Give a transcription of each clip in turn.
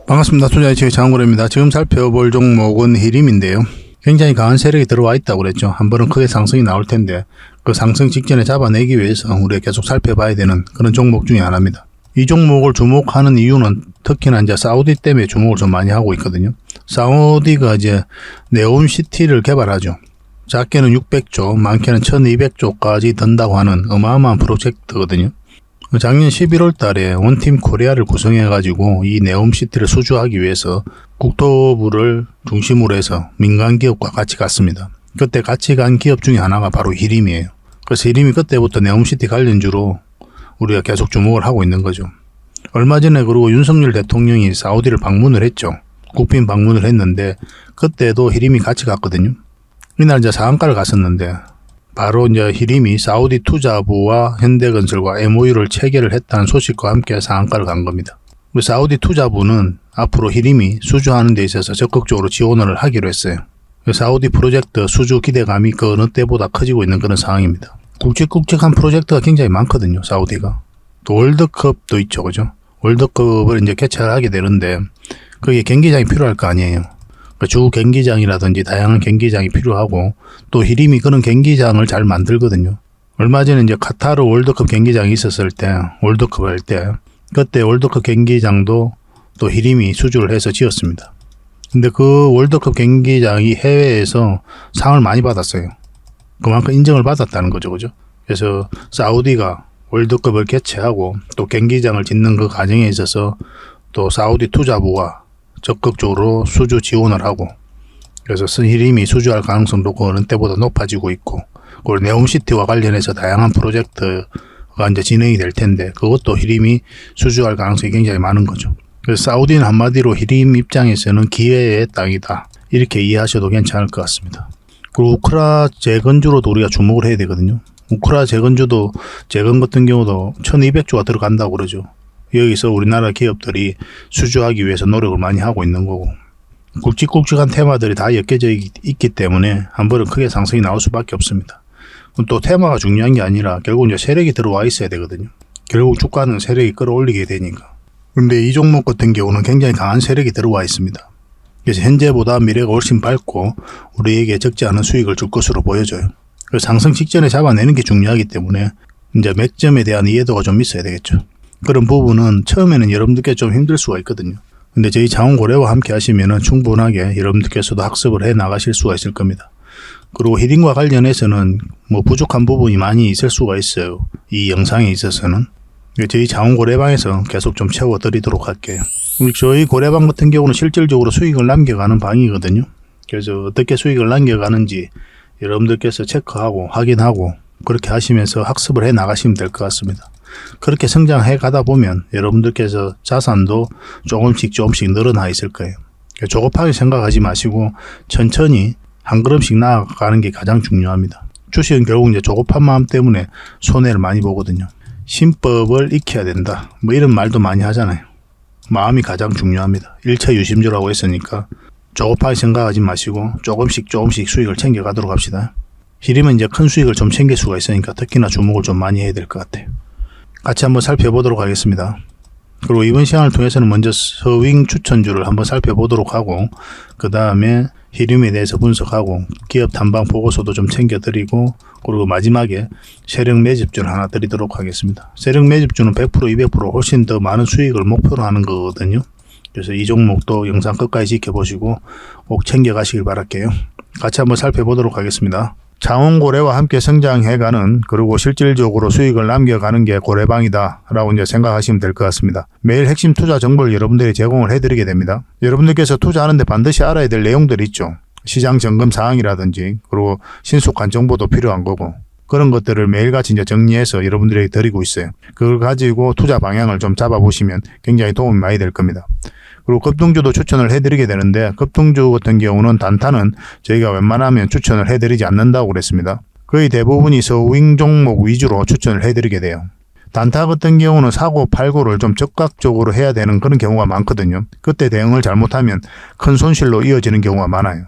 반갑습니다. 투자이치의 장은고래입니다. 지금 살펴볼 종목은 히림인데요. 굉장히 강한 세력이 들어와 있다고 그랬죠. 한 번은 크게 상승이 나올 텐데 그 상승 직전에 잡아내기 위해서 우리가 계속 살펴봐야 되는 그런 종목 중에 하나입니다. 이 종목을 주목하는 이유는 특히나 이제 사우디 때문에 주목을 좀 많이 하고 있거든요. 사우디가 이제 네옴시티를 개발하죠. 작게는 600조, 많게는 1200조까지 든다고 하는 어마어마한 프로젝트거든요. 작년 11월 달에 원팀 코리아를 구성해가지고 이 네옴시티를 수주하기 위해서 국토부를 중심으로 해서 민간 기업과 같이 갔습니다. 그때 같이 간 기업 중에 하나가 바로 히림이에요. 그래서 히림이 그때부터 네옴시티 관련주로 우리가 계속 주목을 하고 있는 거죠. 얼마 전에 그리고 윤석열 대통령이 사우디를 방문을 했죠. 국빈 방문을 했는데 그때도 히림이 같이 갔거든요. 이날 이제 상한가를 갔었는데 바로 이제 히림이 사우디 투자부와 현대건설과 MOU를 체결을 했다는 소식과 함께 상한가를 간 겁니다. 사우디 투자부는 앞으로 히림이 수주하는 데 있어서 적극적으로 지원을 하기로 했어요. 사우디 프로젝트 수주 기대감이 그 어느 때보다 커지고 있는 그런 상황입니다. 굵직굵직한 프로젝트가 굉장히 많거든요. 사우디가. 또 월드컵도 있죠. 그죠? 월드컵을 이제 개최를 하게 되는데 그게 경기장이 필요할 거 아니에요. 주 경기장이라든지 다양한 경기장이 필요하고 또 히림이 그런 경기장을 잘 만들거든요. 얼마 전에 이제 카타르 월드컵 경기장이 있었을 때 월드컵 할 때 그때 월드컵 경기장도 또 히림이 수주를 해서 지었습니다. 근데 그 월드컵 경기장이 해외에서 상을 많이 받았어요. 그만큼 인정을 받았다는 거죠. 그죠? 그래서 사우디가 월드컵을 개최하고 또 경기장을 짓는 그 과정에 있어서 또 사우디 투자부가 적극적으로 수주 지원을 하고 그래서 히림이 수주할 가능성도 그 어느 때보다 높아지고 있고 그리고 네옴시티와 관련해서 다양한 프로젝트가 이제 진행이 될 텐데 그것도 히림이 수주할 가능성이 굉장히 많은 거죠. 그래서 사우디는 한마디로 히림 입장에서는 기회의 땅이다 이렇게 이해하셔도 괜찮을 것 같습니다. 그리고 우크라 재건주로도 우리가 주목을 해야 되거든요. 우크라 재건주도 재건 같은 경우도 1200조가 들어간다고 그러죠. 여기서 우리나라 기업들이 수주하기 위해서 노력을 많이 하고 있는 거고 굵직굵직한 테마들이 다 엮여져 있기 때문에 한 번은 크게 상승이 나올 수밖에 없습니다. 또 테마가 중요한 게 아니라 결국 이제 세력이 들어와 있어야 되거든요. 결국 주가는 세력이 끌어올리게 되니까. 그런데 이 종목 같은 경우는 굉장히 강한 세력이 들어와 있습니다. 그래서 현재보다 미래가 훨씬 밝고 우리에게 적지 않은 수익을 줄 것으로 보여져요. 그래서 상승 직전에 잡아내는 게 중요하기 때문에 이제 맥점에 대한 이해도가 좀 있어야 되겠죠. 그런 부분은 처음에는 여러분들께 좀 힘들 수가 있거든요. 근데 저희 장원고래와 함께 하시면은 충분하게 여러분들께서도 학습을 해 나가실 수가 있을 겁니다. 그리고 히림과 관련해서는 뭐 부족한 부분이 많이 있을 수가 있어요. 이 영상에 있어서는. 저희 장원고래방에서 계속 좀 채워드리도록 할게요. 저희 고래방 같은 경우는 실질적으로 수익을 남겨가는 방이거든요. 그래서 어떻게 수익을 남겨가는지 여러분들께서 체크하고 확인하고 그렇게 하시면서 학습을 해 나가시면 될 것 같습니다. 그렇게 성장해 가다 보면 여러분들께서 자산도 조금씩 늘어나 있을 거예요. 조급하게 생각하지 마시고 천천히 한 걸음씩 나아가는 게 가장 중요합니다. 주식은 결국 이제 조급한 마음 때문에 손해를 많이 보거든요. 신법을 익혀야 된다. 뭐 이런 말도 많이 하잖아요. 마음이 가장 중요합니다. 일체유심주라고 했으니까 조급하게 생각하지 마시고 조금씩 수익을 챙겨가도록 합시다. 히림은 이제 큰 수익을 좀 챙길 수가 있으니까 특히나 주목을 좀 많이 해야 될 것 같아요. 같이 한번 살펴보도록 하겠습니다. 그리고 이번 시간을 통해서는 먼저 서윙 추천주를 한번 살펴보도록 하고 그 다음에 히림에 대해서 분석하고 기업 탐방 보고서도 좀 챙겨드리고 그리고 마지막에 세력 매집주를 하나 드리도록 하겠습니다. 세력 매집주는 100% 200% 훨씬 더 많은 수익을 목표로 하는 거거든요. 그래서 이 종목도 영상 끝까지 지켜보시고 꼭 챙겨가시길 바랄게요. 같이 한번 살펴보도록 하겠습니다. 장원고래와 함께 성장해가는 그리고 실질적으로 수익을 남겨가는 게 고래방이다 라고 이제 생각하시면 될 것 같습니다. 매일 핵심 투자 정보를 여러분들이 제공을 해드리게 됩니다. 여러분들께서 투자하는데 반드시 알아야 될 내용들이 있죠. 시장 점검 사항이라든지 그리고 신속한 정보도 필요한 거고 그런 것들을 매일같이 이제 정리해서 여러분들에게 드리고 있어요. 그걸 가지고 투자 방향을 좀 잡아보시면 굉장히 도움이 많이 될 겁니다. 그리고 급등주도 추천을 해드리게 되는데 급등주 같은 경우는 단타는 저희가 웬만하면 추천을 해드리지 않는다고 그랬습니다. 거의 대부분이 서윙 종목 위주로 추천을 해드리게 돼요. 단타 같은 경우는 사고 팔고를 좀 적극적으로 해야 되는 그런 경우가 많거든요. 그때 대응을 잘못하면 큰 손실로 이어지는 경우가 많아요.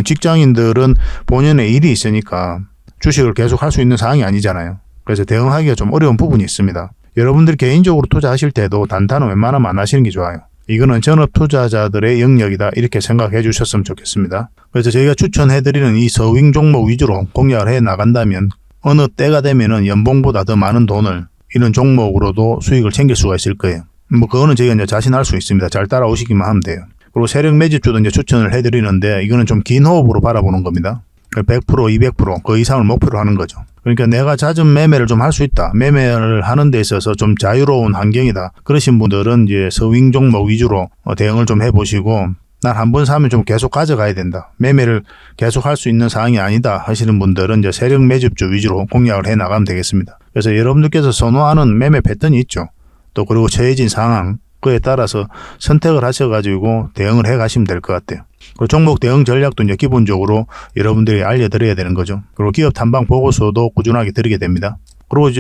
직장인들은 본연의 일이 있으니까 주식을 계속 할 수 있는 상황이 아니잖아요. 그래서 대응하기가 좀 어려운 부분이 있습니다. 여러분들 개인적으로 투자하실 때도 단타는 웬만하면 안 하시는 게 좋아요. 이거는 전업 투자자들의 영역이다 이렇게 생각해 주셨으면 좋겠습니다. 그래서 저희가 추천해드리는 이 서윙 종목 위주로 공략을 해 나간다면 어느 때가 되면은 연봉보다 더 많은 돈을 이런 종목으로도 수익을 챙길 수가 있을 거예요. 뭐 그거는 저희가 이제 자신할 수 있습니다. 잘 따라오시기만 하면 돼요. 그리고 세력 매집주도 이제 추천을 해드리는데 이거는 좀 긴 호흡으로 바라보는 겁니다. 100%, 200%그 이상을 목표로 하는 거죠. 그러니까 내가 잦은 매매를 좀 할 수 있다. 매매를 하는 데 있어서 좀 자유로운 환경이다. 그러신 분들은 이제 서윙 종목 위주로 대응을 좀 해보시고 난 한 번 사면 좀 계속 가져가야 된다. 매매를 계속 할 수 있는 상황이 아니다 하시는 분들은 이제 세력 매집주 위주로 공략을 해 나가면 되겠습니다. 그래서 여러분들께서 선호하는 매매 패턴이 있죠. 또 그리고 처해진 상황 그에 따라서 선택을 하셔가지고 대응을 해 가시면 될 것 같아요. 그리고 종목 대응 전략도 이제 기본적으로 여러분들이 알려드려야 되는 거죠. 그리고 기업 탐방 보고서도 꾸준하게 드리게 됩니다. 그리고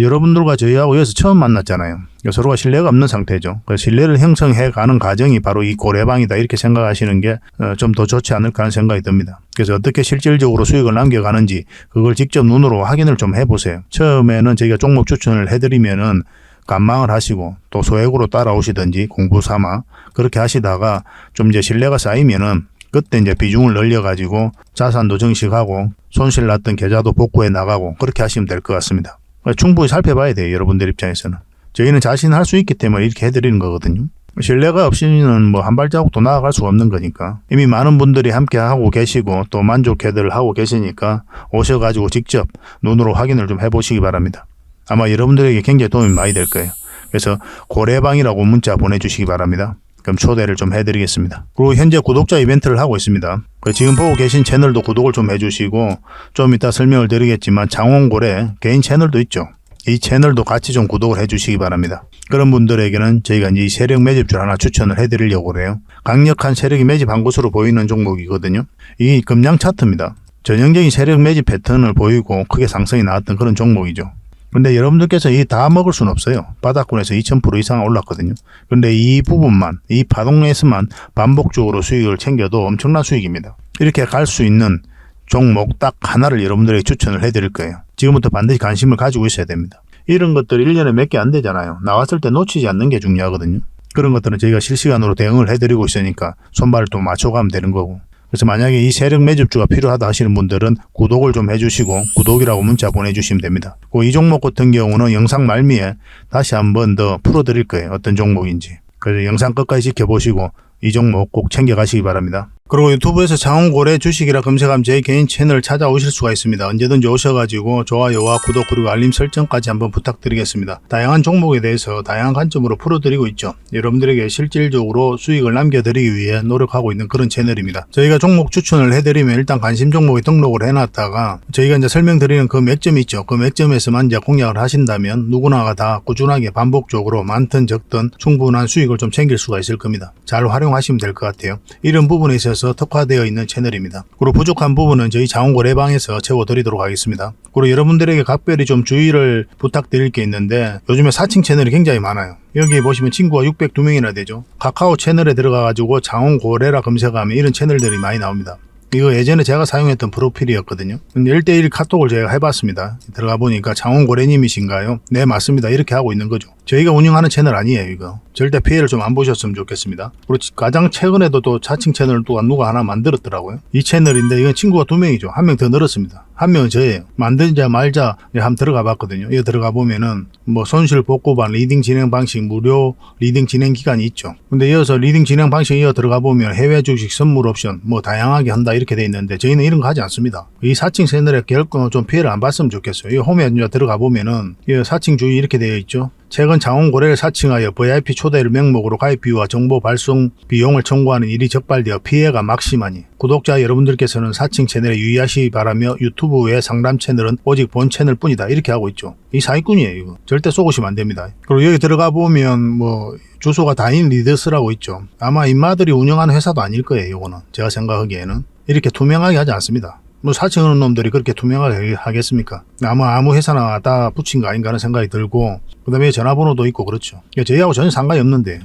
여러분들과 저희하고 여기서 처음 만났잖아요. 서로가 신뢰가 없는 상태죠. 그래서 신뢰를 형성해 가는 과정이 바로 이 고래방이다 이렇게 생각하시는 게 좀 더 좋지 않을까 하는 생각이 듭니다. 그래서 어떻게 실질적으로 수익을 남겨가는지 그걸 직접 눈으로 확인을 좀 해보세요. 처음에는 저희가 종목 추천을 해드리면은 관망을 하시고 또 소액으로 따라오시든지 공부 삼아 그렇게 하시다가 좀 이제 신뢰가 쌓이면은 그때 이제 비중을 늘려가지고 자산도 증식하고 손실 났던 계좌도 복구해 나가고 그렇게 하시면 될 것 같습니다. 충분히 살펴봐야 돼요. 여러분들 입장에서는. 저희는 자신할 수 있기 때문에 이렇게 해드리는 거거든요. 신뢰가 없이는 뭐 한 발자국도 나아갈 수가 없는 거니까 이미 많은 분들이 함께 하고 계시고 또 만족해들 하고 계시니까 오셔가지고 직접 눈으로 확인을 좀 해보시기 바랍니다. 아마 여러분들에게 굉장히 도움이 많이 될 거예요. 그래서 고래방이라고 문자 보내주시기 바랍니다. 그럼 초대를 좀 해드리겠습니다. 그리고 현재 구독자 이벤트를 하고 있습니다. 지금 보고 계신 채널도 구독을 좀 해주시고 좀 이따 설명을 드리겠지만 장원고래 개인 채널도 있죠. 이 채널도 같이 좀 구독을 해주시기 바랍니다. 그런 분들에게는 저희가 이제 세력 매집주 하나 추천을 해드리려고 그래요. 강력한 세력이 매집한 것으로 보이는 종목이거든요. 이 금량 차트입니다. 전형적인 세력 매집 패턴을 보이고 크게 상승이 나왔던 그런 종목이죠. 근데 여러분들께서 이 다 먹을 수는 없어요. 바닥권에서 2000% 이상 올랐거든요. 근데 이 부분만, 이 파동에서만 반복적으로 수익을 챙겨도 엄청난 수익입니다. 이렇게 갈 수 있는 종목 딱 하나를 여러분들에게 추천을 해드릴 거예요. 지금부터 반드시 관심을 가지고 있어야 됩니다. 이런 것들 1년에 몇 개 안 되잖아요. 나왔을 때 놓치지 않는 게 중요하거든요. 그런 것들은 저희가 실시간으로 대응을 해드리고 있으니까 손발을 또 맞춰가면 되는 거고. 그래서 만약에 이 세력 매집주가 필요하다 하시는 분들은 구독을 좀 해주시고 구독이라고 문자 보내주시면 됩니다. 이 종목 같은 경우는 영상 말미에 다시 한번 더 풀어드릴 거예요. 어떤 종목인지. 그래서 영상 끝까지 지켜보시고 이 종목 꼭 챙겨가시기 바랍니다. 그리고 유튜브에서 장원고래 주식이라 검색하면 제 개인 채널 찾아오실 수가 있습니다. 언제든지 오셔가지고 좋아요와 구독 그리고 알림 설정까지 한번 부탁드리겠습니다. 다양한 종목에 대해서 다양한 관점으로 풀어드리고 있죠. 여러분들에게 실질적으로 수익을 남겨드리기 위해 노력하고 있는 그런 채널입니다. 저희가 종목 추천을 해드리면 일단 관심 종목에 등록을 해놨다가 저희가 이제 설명드리는 그 맥점이 있죠. 그 맥점에서만 이제 공략을 하신다면 누구나가 다 꾸준하게 반복적으로 많든 적든 충분한 수익을 좀 챙길 수가 있을 겁니다. 잘 활용하시면 될 것 같아요. 이런 부분에 있어서 특화되어 있는 채널입니다. 그리고 부족한 부분은 저희 장원고래방에서 채워드리도록 하겠습니다. 그리고 여러분들에게 각별히 좀 주의를 부탁드릴 게 있는데 요즘에 사칭 채널이 굉장히 많아요. 여기 보시면 친구가 602명이나 되죠. 카카오 채널에 들어가가지고 장원고래라 검색하면 이런 채널들이 많이 나옵니다. 이거 예전에 제가 사용했던 프로필이었거든요. 근데 1대1 카톡을 제가 해봤습니다. 들어가 보니까 장원고래님이신가요? 네, 맞습니다. 이렇게 하고 있는 거죠. 저희가 운영하는 채널 아니에요, 이거. 절대 피해를 좀 안 보셨으면 좋겠습니다. 그리고 가장 최근에도 또 자칭 채널을 또 누가 하나 만들었더라고요. 이 채널인데 이건 친구가 2명이죠. 1명 더 늘었습니다. 1명은 저예요. 만들자 말자 한번 들어가 봤거든요. 이거 들어가 보면은 뭐 손실 복구반 리딩 진행 방식 무료 리딩 진행 기간이 있죠. 근데 이어서 리딩 진행 방식 이어 들어가 보면 해외 주식 선물 옵션 뭐 다양하게 한다 이렇게 돼 있는데 저희는 이런 거 하지 않습니다. 이 사칭 채널에 결코 좀 피해를 안 봤으면 좋겠어요. 이 홈에 들어가 보면은 이 사칭 주의 이렇게 되어 있죠. 최근 장원고래를 사칭하여 VIP 초대를 명목으로 가입 비유와 정보 발송 비용을 청구하는 일이 적발되어 피해가 막심하니 구독자 여러분들께서는 사칭 채널에 유의하시기 바라며 유튜브 외 상담 채널은 오직 본 채널 뿐이다 이렇게 하고 있죠. 이 사기꾼이에요. 이거 절대 속으시면 안 됩니다. 그리고 여기 들어가 보면 뭐 주소가 다인 리더스라고 있죠. 아마 인마들이 운영하는 회사도 아닐 거예요. 이거는 제가 생각하기에는 이렇게 투명하게 하지 않습니다. 뭐 사칭하는 놈들이 그렇게 투명하게 하겠습니까? 아마 아무 회사나 다 붙인 거 아닌가 하는 생각이 들고 그다음에 전화번호도 있고 그렇죠. 그러니까 저희하고 전혀 상관이 없는데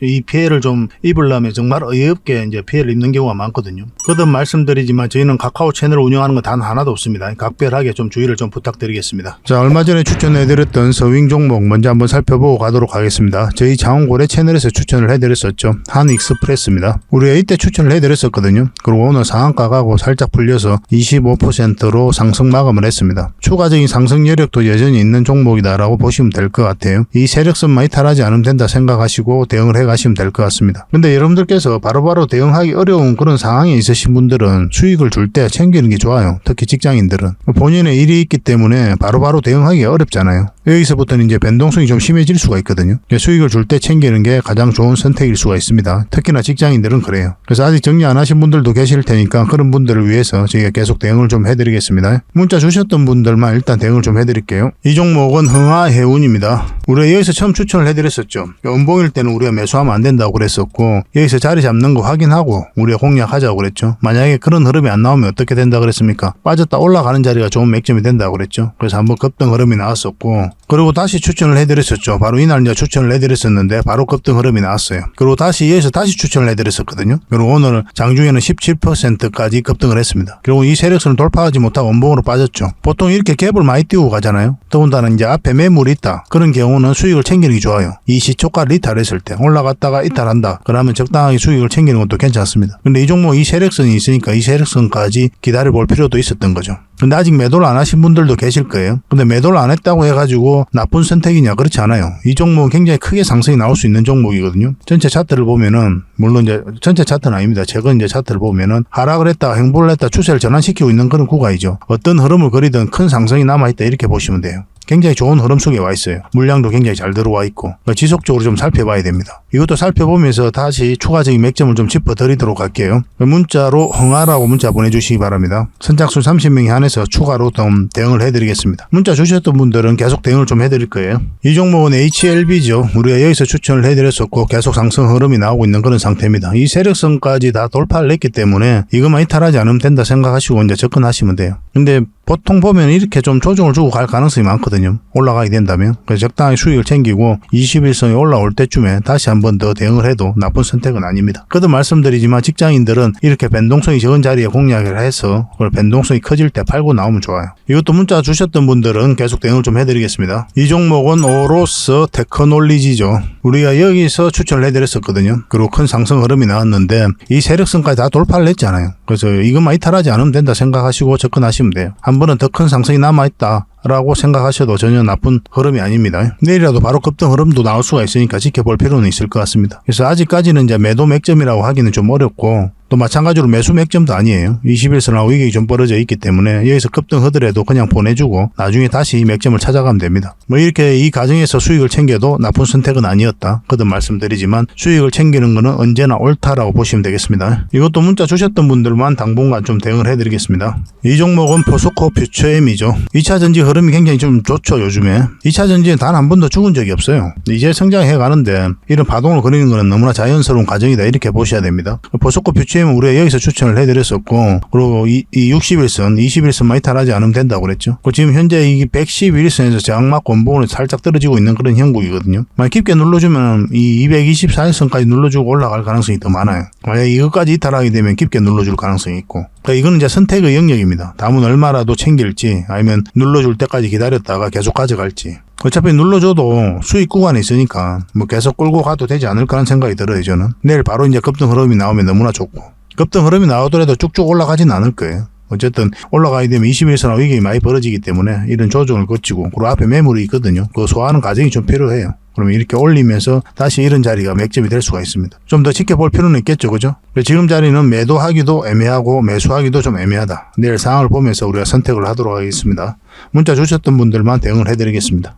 이 피해를 좀 입으려면 정말 어이없게 이제 피해를 입는 경우가 많거든요. 거듭 말씀드리지만 저희는 카카오 채널을 운영하는 건 단 하나도 없습니다. 각별하게 좀 주의를 좀 부탁드리겠습니다. 자, 얼마 전에 추천해드렸던 서윙 종목 먼저 한번 살펴보고 가도록 하겠습니다. 저희 장원고래 채널에서 추천을 해드렸었죠. 한익스프레스입니다. 우리가 이때 추천을 해드렸었거든요. 그리고 오늘 상한가 가고 살짝 풀려서 25%로 상승 마감을 했습니다. 추가적인 상승 여력도 여전히 있는 종목이다라고 보시면 될 것 같아요. 이 세력선만 이탈하지 않으면 된다 생각하시고 대응을 해가시면 될 것 같습니다. 근데 여러분들께서 바로바로 대응하기 어려운 그런 상황에 있으신 분들은 수익을 줄 때 챙기는 게 좋아요. 특히 직장인들은 본인의 일이 있기 때문에 바로바로 대응하기 어렵잖아요. 여기서부터는 이제 변동성이 좀 심해질 수가 있거든요. 수익을 줄 때 챙기는 게 가장 좋은 선택일 수가 있습니다. 특히나 직장인들은 그래요. 그래서 아직 정리 안 하신 분들도 계실 테니까 그런 분들을 위해서 저희가 계속 대응을 좀 해드리겠습니다. 문자 주셨던 분들만 일단 대응을 좀 해드릴게요. 이 종목은 흥하해운입니다. 우리가 여기서 처음 추천을 해드렸었죠. 음봉일 때는 우리가 매수하면 안 된다고 그랬었고 여기서 자리 잡는 거 확인하고 우리가 공략하자고 그랬죠. 만약에 그런 흐름이 안 나오면 어떻게 된다 그랬습니까? 빠졌다 올라가는 자리가 좋은 맥점이 된다고 그랬죠. 그래서 한번 급등 흐름이 나왔었고 그리고 다시 추천을 해드렸었죠. 바로 이날 이제 추천을 해드렸었는데 바로 급등 흐름이 나왔어요. 그리고 다시 여기서 다시 추천을 해드렸었거든요. 그리고 오늘 장중에는 17%까지 급등을 했습니다. 그리고 이 세력선을 돌파하지 못하고 원봉으로 빠졌죠. 보통 이렇게 갭을 많이 띄우고 가잖아요. 더군다나 이제 앞에 매물이 있다. 그런 경우는 수익을 챙기는 게 좋아요. 이 시초가를 이탈했을 때 올라갔다가 이탈한다. 그러면 적당하게 수익을 챙기는 것도 괜찮습니다. 근데 이 종목 이 세력선이 있으니까 이 세력선까지 기다려 볼 필요도 있었던 거죠. 근데 아직 매도를 안 하신 분들도 계실 거예요. 근데 매도를 안 했다고 해가지고 나쁜 선택이냐? 그렇지 않아요. 이 종목은 굉장히 크게 상승이 나올 수 있는 종목이거든요. 전체 차트를 보면은 물론 이제 전체 차트는 아닙니다. 최근 이제 차트를 보면은 하락을 했다가 행보를 했다 추세를 전환시키고 있는 그런 구간이죠. 어떤 흐름을 그리든 큰 상승이 남아있다 이렇게 보시면 돼요. 굉장히 좋은 흐름 속에 와 있어요. 물량도 굉장히 잘 들어와 있고 지속적으로 좀 살펴봐야 됩니다. 이것도 살펴보면서 다시 추가적인 맥점을 좀 짚어드리도록 할게요. 문자로 흥하라고 문자 보내주시기 바랍니다. 선착순 30명이 한해서 추가로 좀 대응을 해드리겠습니다. 문자 주셨던 분들은 계속 대응을 좀 해드릴 거예요. 이 종목은 HLB죠. 우리가 여기서 추천을 해드렸었고 계속 상승 흐름이 나오고 있는 그런 상태입니다. 이 세력선까지 다 돌파를 했기 때문에 이것만 이탈하지 않으면 된다 생각하시고 이제 접근하시면 돼요. 근데 보통 보면 이렇게 좀 조정을 주고 갈 가능성이 많거든요. 올라가게 된다면. 그래서 적당히 수익을 챙기고 21선이 올라올 때쯤에 다시 한 번 더 대응을 해도 나쁜 선택은 아닙니다. 거듭 말씀드리지만 직장인들은 이렇게 변동성이 적은 자리에 공략을 해서 변동성이 커질 때 팔고 나오면 좋아요. 이것도 문자 주셨던 분들은 계속 대응을 좀 해드리겠습니다. 이 종목은 오로스 테크놀리지죠. 우리가 여기서 추천을 해드렸었거든요. 그리고 큰 상승 흐름이 나왔는데 이 세력선까지 다 돌파를 했잖아요. 그래서 이것만 이탈하지 않으면 된다 생각하시고 접근하시면 돼요. 한 번은 더 큰 상승이 남아있다 라고 생각하셔도 전혀 나쁜 흐름이 아닙니다. 내일이라도 바로 급등 흐름도 나올 수가 있으니까 지켜볼 필요는 있을 것 같습니다. 그래서 아직까지는 이제 매도 맥점이라고 하기는 좀 어렵고 또 마찬가지로 매수 맥점도 아니에요. 21선하고 이게 좀 벌어져 있기 때문에 여기서 급등 하더라도 그냥 보내주고 나중에 다시 이 맥점을 찾아가면 됩니다. 뭐 이렇게 이 과정에서 수익을 챙겨도 나쁜 선택은 아니었다. 거듭 말씀드리지만 수익을 챙기는 거는 언제나 옳다라고 보시면 되겠습니다. 이것도 문자 주셨던 분들만 당분간 좀 대응을 해드리겠습니다. 이 종목은 포스코 퓨처엠이죠. 2차전지 흐름이 굉장히 좀 좋죠. 요즘에 2차전지는 단 한 번도 죽은 적이 없어요. 이제 성장해 가는데 이런 파동을 그리는 거는 너무나 자연스러운 과정이다 이렇게 보셔야 됩니다. 포스코 퓨처엠은 우리가 여기서 추천을 해드렸었고 그리고 이 61선 21선만 이탈하지 않으면 된다고 그랬죠. 지금 현재 이 111선에서 저항막 원봉으로 살짝 떨어지고 있는 그런 형국이거든요. 만약 깊게 눌러주면 이 224선까지 눌러주고 올라갈 가능성이 더 많아요. 만약 이것까지 이탈하게 되면 깊게 눌러줄 가능성이 있고 그러니까 이거는 이제 선택의 영역입니다. 다음은 얼마라도 챙길지 아니면 눌러줄 때까지 기다렸다가 계속 가져갈지. 어차피 눌러줘도 수익 구간에 있으니까 뭐 계속 끌고 가도 되지 않을까 하는 생각이 들어요. 저는 내일 바로 이제 급등 흐름이 나오면 너무나 좋고 급등 흐름이 나오더라도 쭉쭉 올라가진 않을 거예요. 어쨌든 올라가게 되면 21선하고 이게 많이 벌어지기 때문에 이런 조정을 거치고 그리고 앞에 매물이 있거든요. 그거 소화하는 과정이 좀 필요해요. 그러면 이렇게 올리면서 다시 이런 자리가 맥점이 될 수가 있습니다. 좀 더 지켜볼 필요는 있겠죠. 그죠? 지금 자리는 매도하기도 애매하고 매수하기도 좀 애매하다. 내일 상황을 보면서 우리가 선택을 하도록 하겠습니다. 문자 주셨던 분들만 대응을 해드리겠습니다.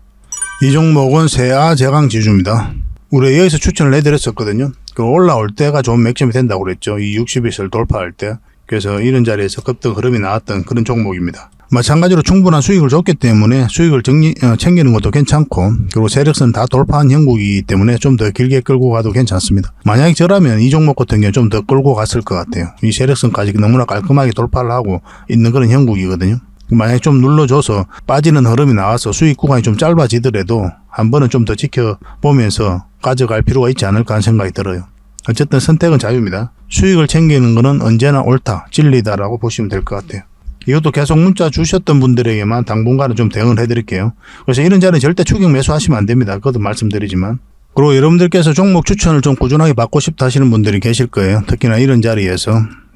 이 종목은 세아 제강 지주입니다. 우리가 여기서 추천을 해드렸었거든요. 그 올라올 때가 좋은 맥점이 된다고 그랬죠. 이 60일선을 돌파할 때. 그래서 이런 자리에서 급등 흐름이 나왔던 그런 종목입니다. 마찬가지로 충분한 수익을 줬기 때문에 수익을 챙기는 것도 괜찮고 그리고 세력선 다 돌파한 형국이기 때문에 좀 더 길게 끌고 가도 괜찮습니다. 만약에 저라면 이 종목 같은 경우는 좀 더 끌고 갔을 것 같아요. 이 세력선까지 너무나 깔끔하게 돌파를 하고 있는 그런 형국이거든요. 만약에 좀 눌러줘서 빠지는 흐름이 나와서 수익 구간이 좀 짧아지더라도 한 번은 좀 더 지켜보면서 가져갈 필요가 있지 않을까 하는 생각이 들어요. 어쨌든 선택은 자유입니다. 수익을 챙기는 것은 언제나 옳다, 진리다라고 보시면 될 것 같아요. 이것도 계속 문자 주셨던 분들에게만 당분간은 좀 대응을 해드릴게요. 그래서 이런 자리는 절대 추격 매수하시면 안 됩니다. 그것도 말씀드리지만. 그리고 여러분들께서 종목 추천을 좀 꾸준하게 받고 싶다 하시는 분들이 계실 거예요. 특히나 이런 자리에서.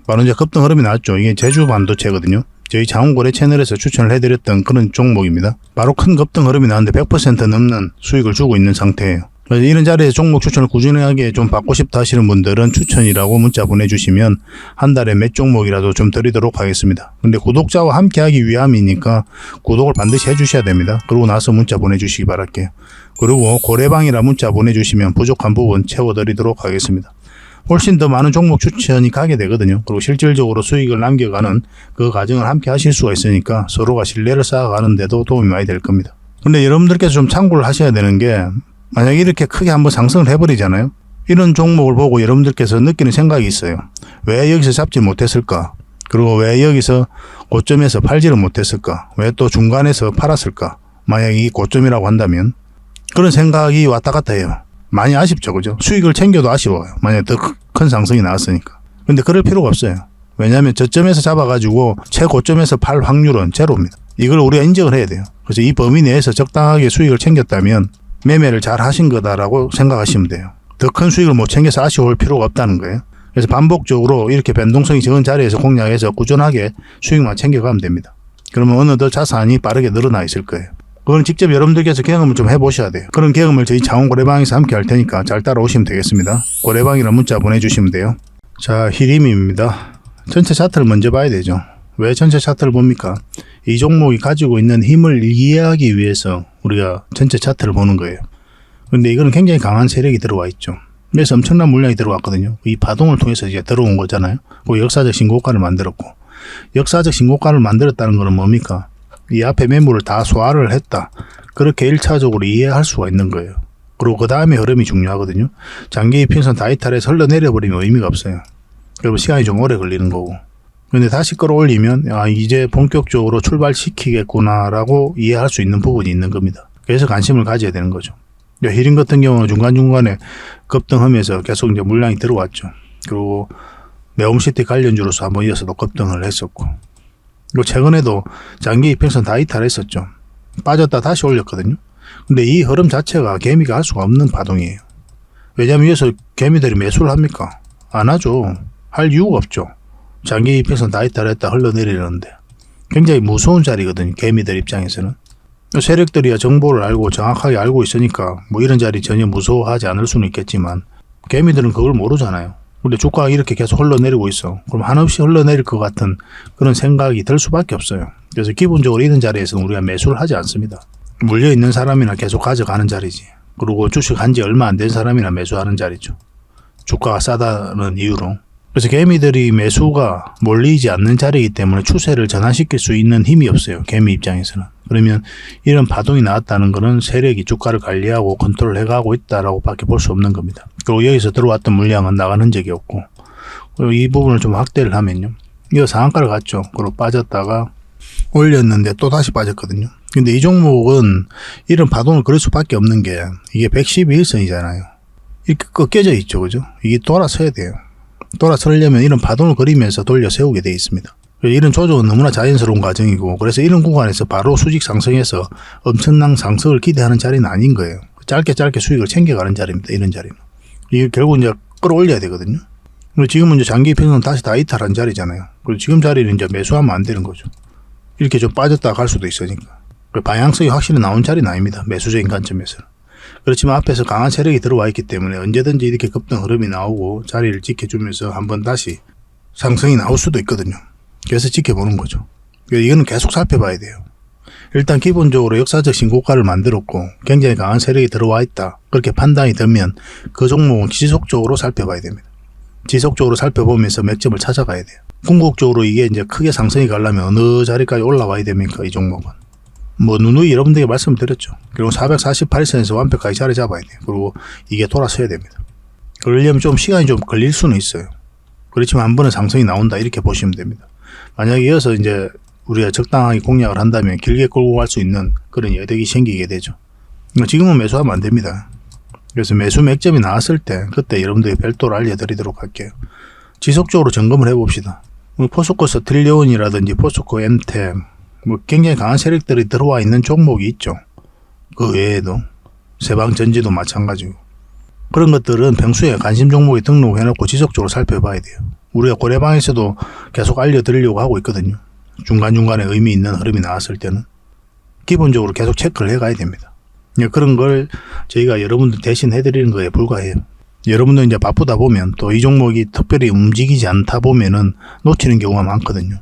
바로 이제 급등 흐름이 나왔죠. 이게 제주 반도체거든요. 저희 장훈거래 채널에서 추천을 해드렸던 그런 종목입니다. 바로 큰 급등 흐름이 나왔는데 100% 넘는 수익을 주고 있는 상태예요. 그래서 이런 자리에서 종목 추천을 꾸준하게 좀 받고 싶다 하시는 분들은 추천이라고 문자 보내주시면 한 달에 몇 종목이라도 좀 드리도록 하겠습니다. 근데 구독자와 함께 하기 위함이니까 구독을 반드시 해주셔야 됩니다. 그러고 나서 문자 보내주시기 바랄게요. 그리고 고래방이라 문자 보내주시면 부족한 부분 채워드리도록 하겠습니다. 훨씬 더 많은 종목 추천이 가게 되거든요. 그리고 실질적으로 수익을 남겨가는 그 과정을 함께 하실 수가 있으니까 서로가 신뢰를 쌓아가는 데도 도움이 많이 될 겁니다. 근데 여러분들께서 좀 참고를 하셔야 되는 게, 만약에 이렇게 크게 한번 상승을 해버리잖아요. 이런 종목을 보고 여러분들께서 느끼는 생각이 있어요. 왜 여기서 잡지 못했을까? 그리고 왜 여기서 고점에서 팔지를 못했을까? 왜 또 중간에서 팔았을까? 만약에 이 고점이라고 한다면 그런 생각이 왔다 갔다 해요. 많이 아쉽죠, 그죠? 수익을 챙겨도 아쉬워요. 만약에 더 큰 상승이 나왔으니까. 근데 그럴 필요가 없어요. 왜냐하면 저점에서 잡아가지고 최고점에서 팔 확률은 제로입니다. 이걸 우리가 인정을 해야 돼요. 그래서 이 범위 내에서 적당하게 수익을 챙겼다면 매매를 잘 하신 거다라고 생각하시면 돼요. 더 큰 수익을 못 챙겨서 아쉬울 필요가 없다는 거예요. 그래서 반복적으로 이렇게 변동성이 적은 자리에서 공략해서 꾸준하게 수익만 챙겨가면 됩니다. 그러면 어느덧 자산이 빠르게 늘어나 있을 거예요. 그건 직접 여러분들께서 경험을 좀 해보셔야 돼요. 그런 경험을 저희 장원고래방에서 함께 할 테니까 잘 따라오시면 되겠습니다. 고래방이라는 문자 보내주시면 돼요. 자, 히림입니다. 전체 차트를 먼저 봐야 되죠. 왜 전체 차트를 봅니까? 이 종목이 가지고 있는 힘을 이해하기 위해서 우리가 전체 차트를 보는 거예요. 근데 이거는 굉장히 강한 세력이 들어와 있죠. 그래서 엄청난 물량이 들어왔거든요. 이 파동을 통해서 이제 들어온 거잖아요. 그 역사적 신고가를 만들었고, 역사적 신고가를 만들었다는 것은 뭡니까? 이 앞에 매물을 다 소화를 했다. 그렇게 1차적으로 이해할 수가 있는 거예요. 그리고 그 다음에 흐름이 중요하거든요. 장기 이평선 다 이탈해서 흘러내려버리면 의미가 없어요. 그리고 시간이 좀 오래 걸리는 거고. 근데 다시 끌어올리면 이제 본격적으로 출발시키겠구나라고 이해할 수 있는 부분이 있는 겁니다. 그래서 관심을 가져야 되는 거죠. 히림 같은 경우는 중간중간에 급등하면서 계속 이제 물량이 들어왔죠. 그리고 네옴시티 관련주로서 한번 이어서도 급등을 했었고, 그리고 최근에도 장기 이평선 다 이탈했었죠. 빠졌다 다시 올렸거든요. 근데 이 흐름 자체가 개미가 할 수가 없는 파동이에요. 왜냐하면 여기서 개미들이 매수를 합니까? 안 하죠. 할 이유가 없죠. 장기 이평선 다 이탈했다 흘러내리는데 굉장히 무서운 자리거든요. 개미들 입장에서는. 세력들이야 정보를 알고 정확하게 알고 있으니까 뭐 이런 자리 전혀 무서워하지 않을 수는 있겠지만, 개미들은 그걸 모르잖아요. 근데 주가가 이렇게 계속 흘러내리고 있어. 그럼 한없이 흘러내릴 것 같은 그런 생각이 들 수밖에 없어요. 그래서 기본적으로 이런 자리에서는 우리가 매수를 하지 않습니다. 물려있는 사람이나 계속 가져가는 자리지. 그리고 주식 한지 얼마 안 된 사람이나 매수하는 자리죠. 주가가 싸다는 이유로. 그래서 개미들이 매수가 몰리지 않는 자리이기 때문에 추세를 전환시킬 수 있는 힘이 없어요. 개미 입장에서는. 그러면 이런 파동이 나왔다는 것은 세력이 주가를 관리하고 컨트롤 해가고 있다라고 밖에 볼 수 없는 겁니다. 그리고 여기서 들어왔던 물량은 나간 흔적이 없고, 그리고 이 부분을 좀 확대를 하면요. 이거 상한가를 갔죠. 그리고 빠졌다가 올렸는데 또 다시 빠졌거든요. 근데 이 종목은 이런 파동을 그릴 수밖에 없는 게, 이게 112일선이잖아요. 이렇게 꺾여져 있죠. 그죠? 이게 돌아서야 돼요. 돌아서려면 이런 파동을 그리면서 돌려 세우게 되어 있습니다. 이런 조정은 너무나 자연스러운 과정이고, 그래서 이런 구간에서 바로 수직 상승해서 엄청난 상승을 기대하는 자리는 아닌 거예요. 짧게 수익을 챙겨가는 자리입니다. 이런 자리는. 이게 결국 이제 끌어올려야 되거든요. 그리고 지금은 이제 장기 평선 다시 다 이탈한 자리잖아요. 그리고 지금 자리는 이제 매수하면 안 되는 거죠. 이렇게 좀 빠졌다 갈 수도 있으니까. 방향성이 확실히 나온 자리는 아닙니다. 매수적인 관점에서는. 그렇지만 앞에서 강한 세력이 들어와 있기 때문에 언제든지 이렇게 급등 흐름이 나오고 자리를 지켜주면서 한번 다시 상승이 나올 수도 있거든요. 그래서 지켜보는 거죠. 이거는 계속 살펴봐야 돼요. 일단 기본적으로 역사적 신고가를 만들었고 굉장히 강한 세력이 들어와 있다. 그렇게 판단이 되면 그 종목은 지속적으로 살펴봐야 됩니다. 지속적으로 살펴보면서 맥점을 찾아가야 돼요. 궁극적으로 이게 이제 크게 상승이 가려면 어느 자리까지 올라와야 됩니까? 이 종목은. 뭐 누누이 여러분들에게 말씀드렸죠. 그리고 448선에서 완벽하게 자리 잡아야 돼요. 그리고 이게 돌아서야 됩니다. 그러려면 좀 시간이 좀 걸릴 수는 있어요. 그렇지만 한 번은 상승이 나온다 이렇게 보시면 됩니다. 만약에 이어서 이제 우리가 적당하게 공략을 한다면 길게 끌고 갈 수 있는 그런 여력이 생기게 되죠. 지금은 매수하면 안 됩니다. 그래서 매수 맥점이 나왔을 때 그때 여러분들이 별도로 알려드리도록 할게요. 지속적으로 점검을 해봅시다. 포스코 스틸리온이라든지 포스코 엠텍 굉장히 강한 세력들이 들어와 있는 종목이 있죠. 그 외에도 세방전지도 마찬가지고 그런 것들은 평소에 관심 종목에 등록해놓고 지속적으로 살펴봐야 돼요. 우리가 고래방에서도 계속 알려드리려고 하고 있거든요. 중간중간에 의미 있는 흐름이 나왔을 때는 기본적으로 계속 체크를 해가야 됩니다. 그런 걸 저희가 여러분들 대신 해드리는 거에 불과해요. 여러분들 이제 바쁘다 보면 또 이 종목이 특별히 움직이지 않다 보면은 놓치는 경우가 많거든요.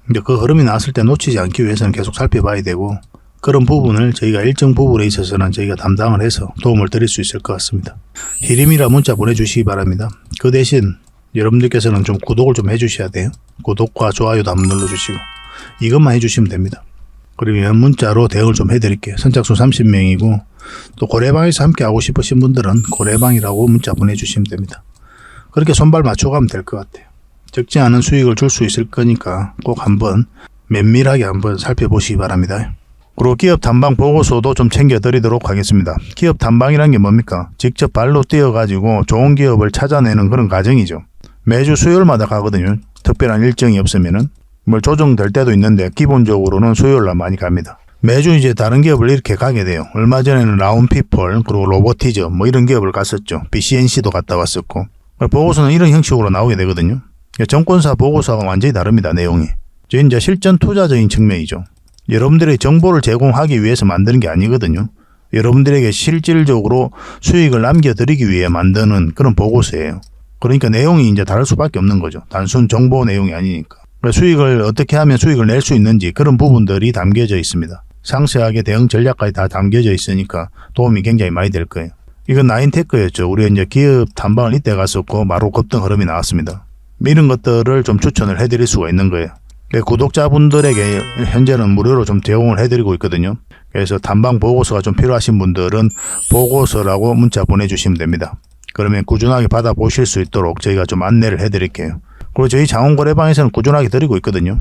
근데 그 흐름이 나왔을 때 놓치지 않기 위해서는 계속 살펴봐야 되고 그런 부분을 저희가 일정 부분에 있어서는 저희가 담당을 해서 도움을 드릴 수 있을 것 같습니다. 히림이라 문자 보내주시기 바랍니다. 그 대신 여러분들께서는 좀 구독을 좀 해주셔야 돼요. 구독과 좋아요도 한번 눌러주시고 이것만 해주시면 됩니다. 그러면 문자로 대응을 좀 해드릴게요. 선착순 30명이고 또 고래방에서 함께 하고 싶으신 분들은 고래방이라고 문자 보내주시면 됩니다. 그렇게 손발 맞춰가면 될 것 같아요. 적지 않은 수익을 줄 수 있을 거니까 꼭 한번 면밀하게 한번 살펴보시기 바랍니다. 그리고 기업 탐방 보고서도 좀 챙겨드리도록 하겠습니다. 기업 탐방이란 게 뭡니까? 직접 발로 뛰어가지고 좋은 기업을 찾아내는 그런 과정이죠. 매주 수요일마다 가거든요. 특별한 일정이 없으면은 조정될 때도 있는데 기본적으로는 수요일날 많이 갑니다. 매주 이제 다른 기업을 이렇게 가게 돼요. 얼마 전에는 라운피플 그리고 로보티저 이런 기업을 갔었죠. BCNC도 갔다 왔었고 보고서는 이런 형식으로 나오게 되거든요. 정권사 보고서가 완전히 다릅니다. 내용이. 이제 실전 투자적인 측면이죠. 여러분들의 정보를 제공하기 위해서 만드는 게 아니거든요. 여러분들에게 실질적으로 수익을 남겨드리기 위해 만드는 그런 보고서예요. 그러니까 내용이 이제 다를 수밖에 없는 거죠. 단순 정보 내용이 아니니까. 수익을 어떻게 하면 수익을 낼 수 있는지 그런 부분들이 담겨져 있습니다. 상세하게 대응 전략까지 다 담겨져 있으니까 도움이 굉장히 많이 될 거예요. 이건 나인테크였죠. 우리가 이제 기업 탐방을 이때 갔었고 바로 급등 흐름이 나왔습니다. 이런 것들을 좀 추천을 해드릴 수가 있는 거예요. 구독자분들에게 현재는 무료로 좀 제공을 해드리고 있거든요. 그래서 탐방 보고서가 좀 필요하신 분들은 보고서라고 문자 보내주시면 됩니다. 그러면 꾸준하게 받아보실 수 있도록 저희가 좀 안내를 해드릴게요. 그리고 저희 장원거래방에서는 꾸준하게 드리고 있거든요.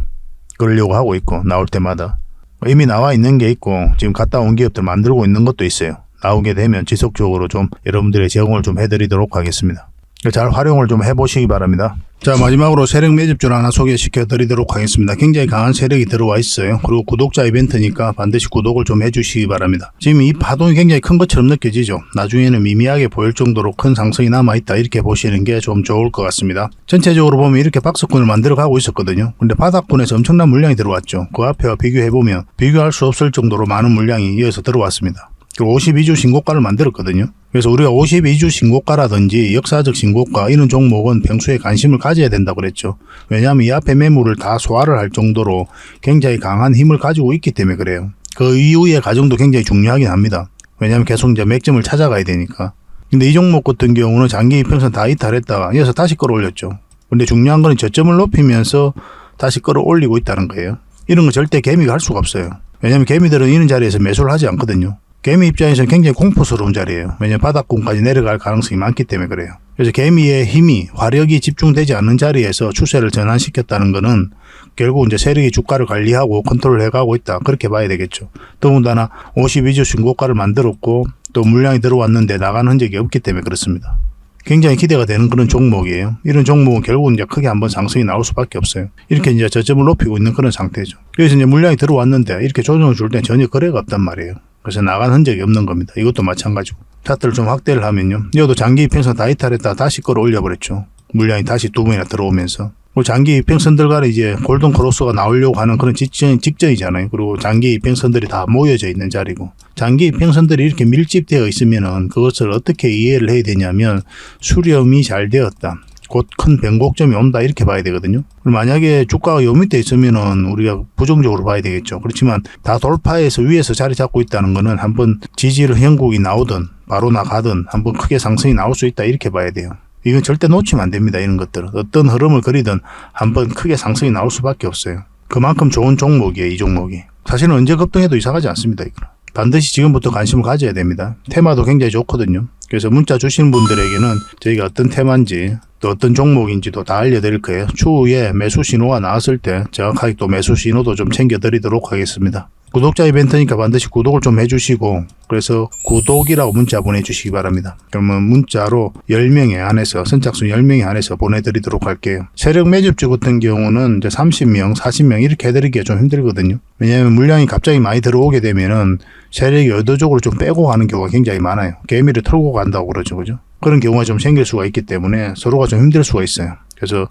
그러려고 하고 있고 나올 때마다 이미 나와 있는 게 있고 지금 갔다 온 기업들 만들고 있는 것도 있어요. 나오게 되면 지속적으로 좀 여러분들의 제공을 좀 해드리도록 하겠습니다. 잘 활용을 좀 해보시기 바랍니다. 자, 마지막으로 세력 매집줄 하나 소개시켜 드리도록 하겠습니다. 굉장히 강한 세력이 들어와 있어요. 그리고 구독자 이벤트니까 반드시 구독을 좀 해주시기 바랍니다. 지금 이 파동이 굉장히 큰 것처럼 느껴지죠. 나중에는 미미하게 보일 정도로 큰 상승이 남아있다 이렇게 보시는 게 좀 좋을 것 같습니다. 전체적으로 보면 이렇게 박스권을 만들어 가고 있었거든요. 근데 바닥권에서 엄청난 물량이 들어왔죠. 그 앞에와 비교해보면 비교할 수 없을 정도로 많은 물량이 이어서 들어왔습니다. 그리고 52주 신고가를 만들었거든요. 그래서 우리가 52주 신고가라든지 역사적 신고가 이런 종목은 평소에 관심을 가져야 된다고 그랬죠. 왜냐하면 이 앞에 매물을 다 소화를 할 정도로 굉장히 강한 힘을 가지고 있기 때문에 그래요. 그 이후의 과정도 굉장히 중요하긴 합니다. 왜냐하면 계속 이제 맥점을 찾아가야 되니까. 근데 이 종목 같은 경우는 장기 이평선 다 이탈했다가 이어서 다시 끌어올렸죠. 근데 중요한 거는 저점을 높이면서 다시 끌어올리고 있다는 거예요. 이런 거 절대 개미가 할 수가 없어요. 왜냐하면 개미들은 이런 자리에서 매수를 하지 않거든요. 개미 입장에서는 굉장히 공포스러운 자리예요. 왜냐하면 바닥권까지 내려갈 가능성이 많기 때문에 그래요. 그래서 개미의 힘이 화력이 집중되지 않는 자리에서 추세를 전환시켰다는 것은 결국 이제 세력이 주가를 관리하고 컨트롤 해가고 있다. 그렇게 봐야 되겠죠. 더군다나 52주 신고가를 만들었고 또 물량이 들어왔는데 나가는 흔적이 없기 때문에 그렇습니다. 굉장히 기대가 되는 그런 종목이에요. 이런 종목은 결국은 이제 크게 한번 상승이 나올 수밖에 없어요. 이렇게 이제 저점을 높이고 있는 그런 상태죠. 그래서 이제 물량이 들어왔는데 이렇게 조정을 줄 때 전혀 거래가 없단 말이에요. 그래서 나간 흔적이 없는 겁니다. 이것도 마찬가지고. 차트를 좀 확대를 하면요. 이것도 장기 이평선 다 이탈했다 다시 끌어올려 버렸죠. 물량이 다시 두 번이나 들어오면서. 장기 이평선들 간에 이제 골든 크로스가 나오려고 하는 그런 직전이잖아요. 그리고 장기 이평선들이 다 모여져 있는 자리고. 장기 이평선들이 이렇게 밀집되어 있으면은 그것을 어떻게 이해를 해야 되냐면 수렴이 잘 되었다. 곧 큰 변곡점이 온다 이렇게 봐야 되거든요. 만약에 주가가 요 밑에 있으면은 우리가 부정적으로 봐야 되겠죠. 그렇지만 다 돌파해서 위에서 자리 잡고 있다는 거는 한번 지지를 형국이 나오든 바로 나가든 한번 크게 상승이 나올 수 있다 이렇게 봐야 돼요. 이건 절대 놓치면 안 됩니다. 이런 것들은 어떤 흐름을 그리든 한번 크게 상승이 나올 수밖에 없어요. 그만큼 좋은 종목이에요. 이 종목이 사실은 언제 급등해도 이상하지 않습니다. 이거는 반드시 지금부터 관심을 가져야 됩니다. 테마도 굉장히 좋거든요. 그래서 문자 주시는 분들에게는 저희가 어떤 테마인지 또 어떤 종목인지도 다 알려드릴 거예요. 추후에 매수 신호가 나왔을 때 정확하게 또 매수 신호도 좀 챙겨드리도록 하겠습니다. 구독자 이벤트니까 반드시 구독을 좀 해주시고, 그래서 구독이라고 문자 보내주시기 바랍니다. 그러면 문자로 10명에 한해서, 선착순 10명에 한해서 보내드리도록 할게요. 세력 매집주 같은 경우는 이제 30명, 40명 이렇게 해드리기가 좀 힘들거든요. 왜냐하면 물량이 갑자기 많이 들어오게 되면은 세력이 의도적으로 좀 빼고 가는 경우가 굉장히 많아요. 개미를 털고 간다고 그러죠. 그죠? 그런 경우가 좀 생길 수가 있기 때문에 서로가 좀 힘들 수가 있어요. 그래서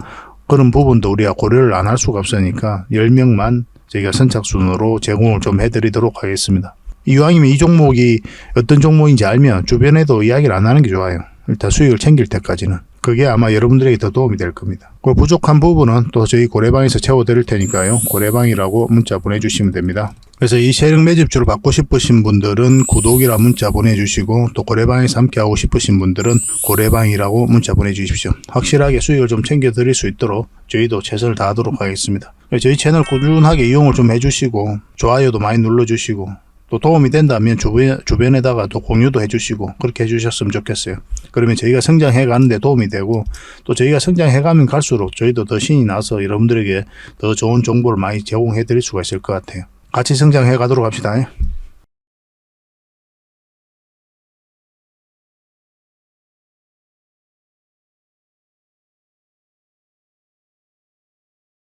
그런 부분도 우리가 고려를 안 할 수가 없으니까 10명만 저희가 선착순으로 제공을 좀 해드리도록 하겠습니다. 이왕이면 이 종목이 어떤 종목인지 알면 주변에도 이야기를 안 하는 게 좋아요. 일단 수익을 챙길 때까지는. 그게 아마 여러분들에게 더 도움이 될 겁니다. 그 부족한 부분은 또 저희 고래방에서 채워드릴 테니까요. 고래방이라고 문자 보내주시면 됩니다. 그래서 이 세력 매집주를 받고 싶으신 분들은 구독이라 문자 보내주시고, 또 고래방에서 함께하고 싶으신 분들은 고래방이라고 문자 보내주십시오. 확실하게 수익을 좀 챙겨드릴 수 있도록 저희도 최선을 다하도록 하겠습니다. 저희 채널 꾸준하게 이용을 좀 해주시고, 좋아요도 많이 눌러주시고, 또 도움이 된다면 주변에다가 또 공유도 해주시고 그렇게 해주셨으면 좋겠어요. 그러면 저희가 성장해 가는데 도움이 되고, 또 저희가 성장해 가면 갈수록 저희도 더 신이 나서 여러분들에게 더 좋은 정보를 많이 제공해 드릴 수가 있을 것 같아요. 같이 성장해 가도록 합시다.